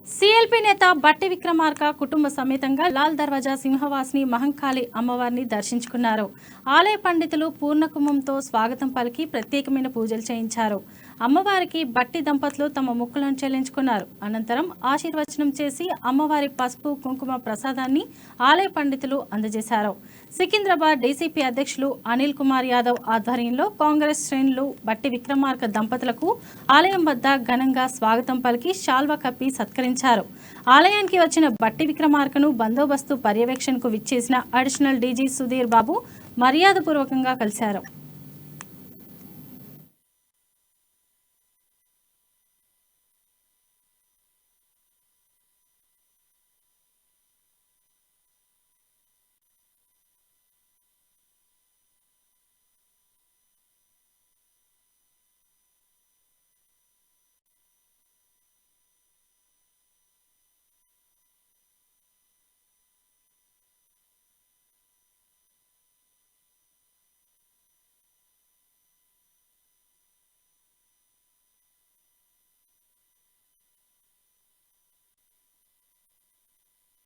CLP నేత బట్టి విక్రమార్క కుటుంబ సమేతంగా లాల్ దర్వాజా సింహవాసిని మహంకాళి అమ్మవారిని దర్శించుకున్నారు. ఆలయ పండితులు పూర్ణకుంభంతో స్వాగతం పలికి ప్రత్యేకమైన పూజలు చేయించారు. అమ్మవారికి బట్టి దంపతులు తమ మొక్కులను చెల్లించుకున్నారు. అనంతరం ఆశీర్వచనం చేసి అమ్మవారి పసుపు కుంకుమ ప్రసాదాన్ని ఆలయ పండితులు అందజేశారు. సికింద్రాబాద్ డీసీపీ అధ్యక్షులు అనిల్ కుమార్ యాదవ్ ఆధ్వర్యంలో కాంగ్రెస్ శ్రేణులు బట్టి విక్రమార్క దంపతులకు ఆలయం వద్ద ఘనంగా స్వాగతం పలికి శాల్వా కప్పి సత్కరించారు. ఆలయానికి వచ్చిన బట్టి విక్రమార్కను బందోబస్తు పర్యవేక్షణకు విచ్చేసిన అడిషనల్ డీజీ సుధీర్ బాబు మర్యాదపూర్వకంగా కలిశారు.